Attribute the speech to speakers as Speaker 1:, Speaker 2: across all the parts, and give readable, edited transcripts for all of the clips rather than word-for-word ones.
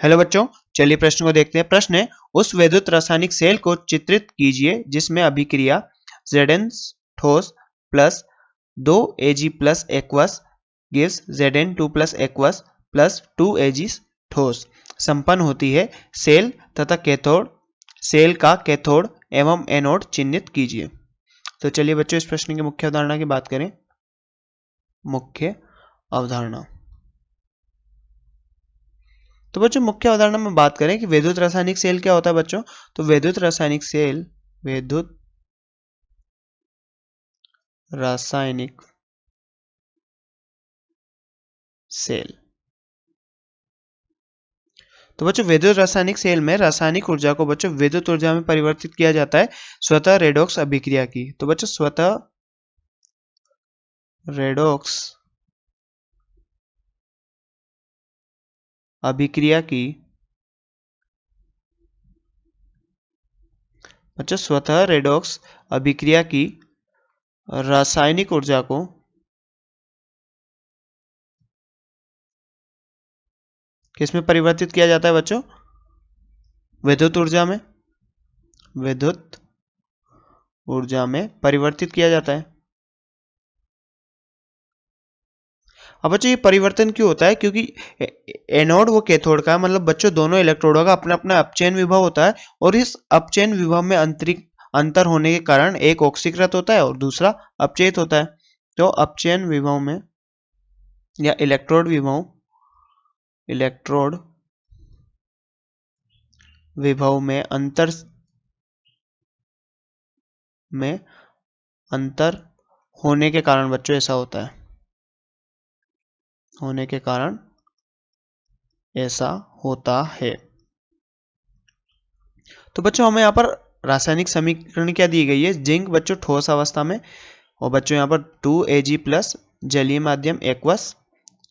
Speaker 1: Hello बच्चों, चलिए प्रश्न को देखते हैं। प्रश्न है, उस विद्युत रासायनिक सेल को चित्रित कीजिए जिसमें अभिक्रिया Zn ठोस plus 2Ag plus aqueous gives Zn2 plus aqueous plus 2Ag ठोस संपन्न होती है। सेल तथा कैथोड सेल का कैथोड एवं एनोड चिन्हित कीजिए। तो चलिए बच्चों इस प्रश्न की मुख्य अवधारणा की बात करें। मुख्य अवधारणा, तो बच्चों मुख्य अवधारणा में बात करें कि विद्युत रासायनिक सेल क्या होता है बच्चों। तो विद्युत रासायनिक सेल तो बच्चों विद्युत रासायनिक सेल में रासायनिक ऊर्जा को बच्चों विद्युत ऊर्जा में परिवर्तित किया जाता है स्वतः रेडॉक्स अभिक्रिया की। तो बच्चों स्वतः रेडॉक्स अभिक्रिया की बच्चों स्वतः रेडॉक्स अभिक्रिया की रासायनिक ऊर्जा को किसमें परिवर्तित किया जाता है बच्चों? विद्युत ऊर्जा में। विद्युत ऊर्जा में परिवर्तित किया जाता है। अब बच्चों ये परिवर्तन क्यों होता है? क्योंकि एनोड वो कैथोड का, मतलब बच्चों दोनों इलेक्ट्रोडों का अपना अपना अपचयन विभव होता है और इस अपचयन विभव में अंतर होने के कारण एक ऑक्सीकृत होता है और दूसरा अपचयित होता है। तो अपचयन विभव में या इलेक्ट्रोड विभव में अंतर होने के कारण बच्चों ऐसा होता है। होने के कारण ऐसा होता है। तो बच्चों हमें यहाँ पर रासायनिक समीकरण क्या दी गई है? जिंक बच्चों ठोस अवस्था में और बच्चों यहाँ पर 2Ag प्लस जलीय माध्यम एक्वस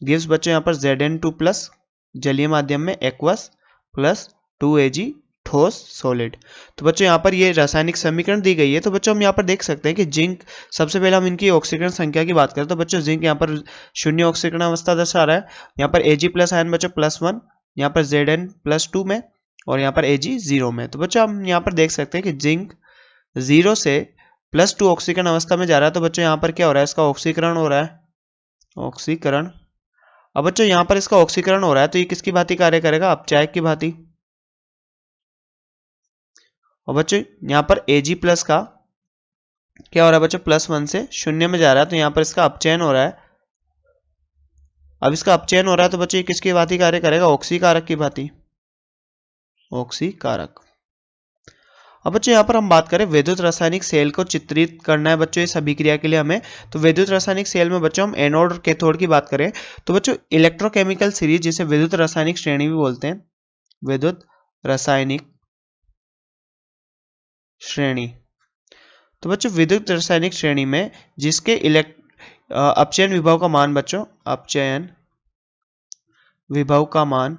Speaker 1: गिव्स बच्चों यहाँ पर Zn2 प्लस जलीय माध्यम में एक्वस प्लस 2Ag ठोस सॉलिड। तो बच्चों यहाँ पर ये रासायनिक समीकरण दी गई है। तो बच्चों हम यहाँ पर देख सकते हैं कि जिंक, सबसे पहले हम इनकी ऑक्सीकरण संख्या की बात करें तो बच्चों जिंक यहाँ पर शून्य ऑक्सीकरण अवस्था दर्शा रहा है। यहाँ पर Ag प्लस आयन बच्चों +1, यहाँ पर Zn +2 में और यहाँ पर Ag 0 में। तो बच्चों हम यहाँ पर देख सकते हैं कि जिंक 0 से +2 ऑक्सीकरण अवस्था में जा रहा है। तो बच्चों यहाँ पर क्या हो रहा है? इसका ऑक्सीकरण हो रहा है। ऑक्सीकरण। अब बच्चों यहाँ पर इसका ऑक्सीकरण हो रहा है तो ये किसकी भांति कार्य करेगा? अपचायक की भांति। और बच्चों यहाँ पर Ag प्लस का क्या हो रहा है बच्चों? +1 से 0 में जा रहा है तो यहाँ पर इसका अपचयन हो रहा है। अब इसका अपचयन हो रहा है तो बच्चों ये किसकी भांति कार्य करेगा? ऑक्सीकारक की भांति। ऑक्सीकारक। अब बच्चों यहाँ पर हम बात करें विद्युत रासायनिक सेल को चित्रित करना है बच्चों इस अभिक्रिया के लिए हमें। तो विद्युत रासायनिक सेल में बच्चों हम एनोड और कैथोड की बात करें तो बच्चों इलेक्ट्रोकेमिकल सीरीज, जिसे विद्युत रासायनिक श्रेणी भी बोलते हैं, विद्युत रासायनिक श्रेणी। तो बच्चों विद्युत रासायनिक श्रेणी में जिसके अपचयन विभव का मान बच्चों, अपचयन विभव का मान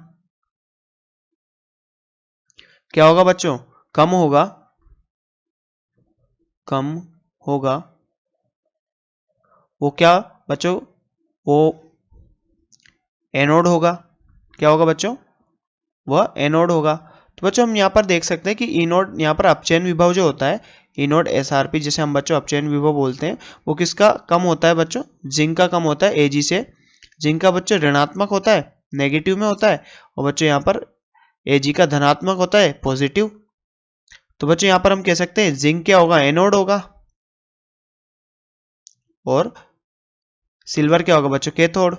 Speaker 1: क्या होगा बच्चों? कम होगा। वो क्या बच्चों? वो एनोड होगा। क्या होगा बच्चों? वह एनोड होगा। तो बच्चों हम यहाँ पर देख सकते हैं कि इनोड, यहाँ पर अपचयन विभव जो होता है इनोड SRP, जिसे हम बच्चों अपचयन विभव बोलते हैं, वो किसका कम होता है बच्चों? जिंक का कम होता है Ag से। जिंक का बच्चों ऋणात्मक होता है, नेगेटिव में होता है, और बच्चों यहाँ पर Ag का धनात्मक होता है, पॉजिटिव। तो बच्चों यहाँ पर हम कह सकते हैं जिंक क्या होगा? एनोड होगा और सिल्वर क्या होगा बच्चों? कैथोड।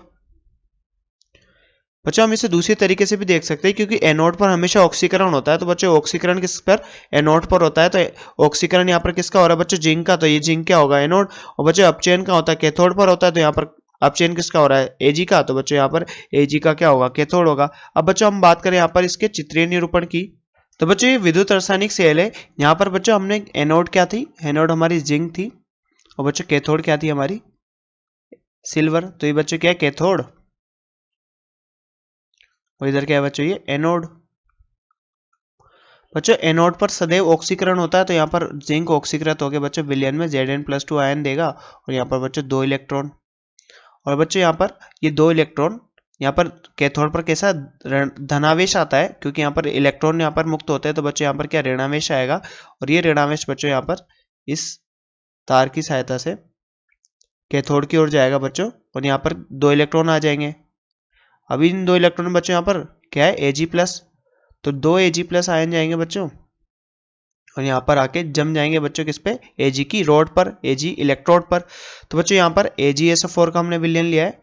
Speaker 1: बच्चों हम इसे दूसरी तरीके से भी देख सकते हैं, क्योंकि एनोड पर हमेशा ऑक्सीकरण होता है। तो बच्चों ऑक्सीकरण किस पर? एनोड पर होता है। तो ऑक्सीकरण यहाँ पर किसका हो रहा है बच्चों? जिंक का। तो ये जिंक क्या होगा? एनोड। और बच्चों अपचयन का होता है कैथोड पर होता है। तो यहाँ पर अपचयन किसका हो रहा है? Ag का। तो बच्चों यहाँ पर Ag का क्या होगा? कैथोड होगा। अब बच्चों हम बात करें यहाँ पर इसके चित्रीय निरूपण की। तो बच्चों ये विद्युत रासायनिक सेल है। यहाँ पर बच्चों हमने एनोड क्या थी? एनोड हमारी जिंक थी और बच्चों कैथोड क्या थी? हमारी सिल्वर। तो ये बच्चों क्या है? कैथोड। और इधर क्या है बच्चों? ये एनोड। बच्चों एनोड पर सदैव ऑक्सीकरण होता है। तो यहाँ पर जिंक ऑक्सीकृत होकर बच्चों विलयन में Zn+2 आयन देगा और यहाँ पर बच्चों 2 इलेक्ट्रॉन। और बच्चों यहाँ पर ये 2 इलेक्ट्रॉन यहाँ पर कैथोड पर कैसा धनावेश आता है, क्योंकि यहाँ पर इलेक्ट्रॉन यहाँ पर मुक्त होते हैं, तो बच्चों यहाँ पर क्या ऋणावेश आएगा, और ये ऋणावेश बच्चों यहाँ पर इस तार की सहायता से कैथोड की ओर जाएगा बच्चों, और यहाँ पर 2 इलेक्ट्रॉन आ जाएंगे। अभी इन 2 इलेक्ट्रॉन बच्चों यहाँ पर क्या है Ag+, तो 2 Ag+ आयन जाएंगे बच्चों, और यहाँ पर आके जम जाएंगे बच्चों किस पे, Ag की रोड पर, Ag इलेक्ट्रोड पर। तो बच्चों यहाँ पर AgSO4 का हमने विलयन लिया है,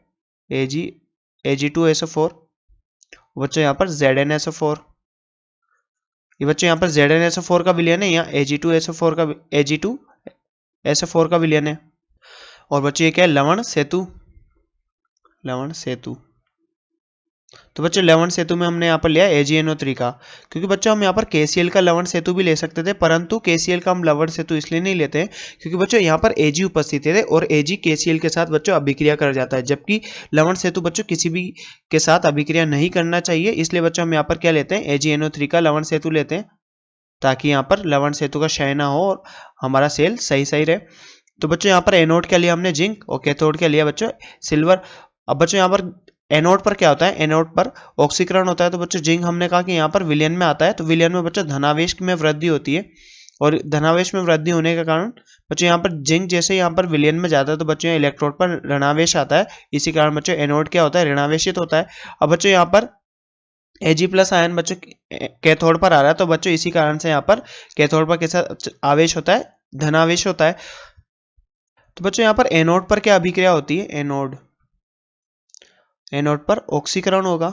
Speaker 1: Ag2SO4, बच्चों यहाँ पर ZnSO4, ये बच्चों यहाँ पर ZnSO4 का विलयन है, यहाँ Ag2SO4 का Ag2SO4 का विलयन है। और बच्चों ये क्या है, लवण सेतु, लवण सेतु। तो बच्चों लवण सेतु में हमने यहाँ पर लिया AgNO3 का, क्योंकि बच्चों हम यहाँ पर KCl का लवण सेतु भी ले सकते थे, परंतु KCl का हम लवण सेतु इसलिए नहीं लेते हैं क्योंकि बच्चों यहाँ पर Ag उपस्थित है और Ag KCl के साथ बच्चों अभिक्रिया कर जाता है, जबकि लवण सेतु बच्चों किसी भी के साथ अभिक्रिया नहीं करना चाहिए। इसलिए बच्चों हम यहाँ पर क्या लेते हैं, AgNO3 का लवण सेतु लेते हैं, ताकि यहाँ पर लवण सेतु का क्षय ना हो और हमारा सेल सही सही रहे। तो बच्चों यहाँ पर एनोड क्या लिया हमने, जिंक, और कैथोड क्या लिया बच्चों, सिल्वर। अब बच्चों यहाँ पर एनोड पर क्या होता है, एनोड पर ऑक्सीकरण होता है, तो बच्चों जिंक हमने कहा कि यहाँ पर विलयन में आता है, तो विलयन में बच्चों धनावेश में वृद्धि होती है, और धनावेश में वृद्धि होने के कारण बच्चों यहाँ पर जिंक जैसे यहाँ पर विलयन में जाता है तो बच्चों इलेक्ट्रोड पर ऋणावेश आता है, इसी कारण बच्चों एनोड क्या होता है, ऋणावेशित होता है। अब बच्चों यहाँ पर Ag+ आयन बच्चों कैथोड पर आ रहा है, तो बच्चों इसी कारण से यहाँ पर कैथोड पर कैसा आवेश होता है, धनावेश होता है। तो बच्चों यहाँ पर एनोड पर क्या अभिक्रिया होती है, एनोड, एनोड पर ऑक्सीकरण होगा,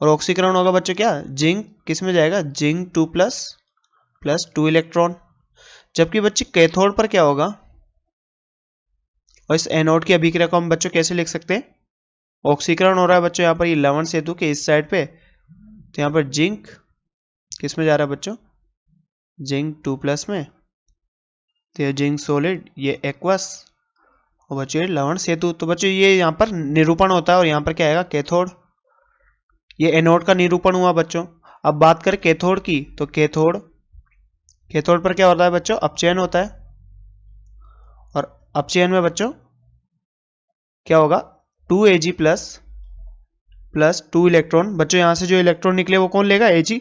Speaker 1: और ऑक्सीकरण होगा बच्चों क्या, जिंक किस में जाएगा, जिंक 2+ 2 इलेक्ट्रॉन, जबकि बच्चे कैथोड पर क्या होगा, और इस एनोड की अभिक्रिया को हम बच्चों कैसे लिख सकते हैं, ऑक्सीकरण हो रहा है बच्चों यहाँ पर ये लवण सेतु के इस साइड पे, तो यहाँ पर जिंक किस में जा रहा है बच्चों, जिंक 2+ में, तो ये जिंक सॉलिड, ये एक्वस, और बच्चों ये लवण सेतु। तो बच्चों ये यहाँ पर निरूपण होता है, और यहाँ पर क्या आएगा, कैथोड, ये एनोड का निरूपण हुआ बच्चों। अब बात करें कैथोड की, तो कैथोड, कैथोड पर क्या होता है बच्चों, अपचयन होता है, और अपचयन में बच्चों क्या होगा, 2Ag+ 2 इलेक्ट्रॉन, बच्चों यहाँ से जो इलेक्ट्रॉन निकले वो कौन लेगा, Ag,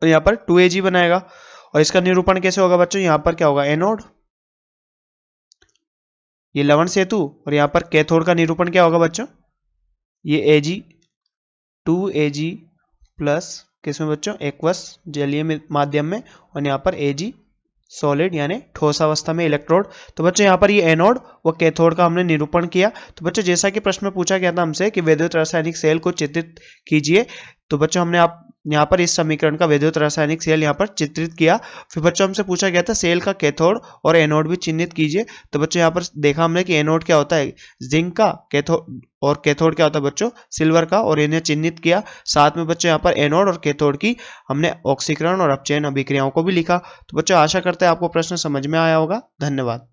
Speaker 1: तो यहाँ पर 2Ag बनाएगा। और इसका निरूपण कैसे होगा बच्चों, यहाँ पर क्या होगा, एनोड, ये लवण सेतु, और यहाँ पर कैथोड का निरूपण क्या होगा बच्चों, ये Ag 2Ag+ किसमें बच्चों, एक्वस जलीय माध्यम में, और यहाँ पर Ag सॉलिड यानी ठोस अवस्था में इलेक्ट्रोड। तो बच्चों यहाँ पर ये एनोड व कैथोड का हमने निरूपण किया। तो बच्चों जैसा कि प्रश्न में पूछा गया था हमसे कि विद्युत रासायनिक सेल को चित्रित कीजिए, तो बच्चों हमने आप यहाँ पर इस समीकरण का विद्युत रासायनिक सेल यहाँ पर चित्रित किया। फिर बच्चों हमसे पूछा गया था सेल का कैथोड और एनोड भी चिन्हित कीजिए। तो बच्चों यहाँ पर देखा हमने कि एनोड क्या होता है, जिंक का, कैथोड, और कैथोड क्या होता है बच्चों, सिल्वर का, और इन्हें चिन्हित किया। साथ में बच्चों यहाँ पर एनोड और कैथोड की हमने ऑक्सीकरण और अपचयन अभिक्रियाओं को भी लिखा। तो बच्चों आशा करते हैं आपको प्रश्न समझ में आया होगा। धन्यवाद।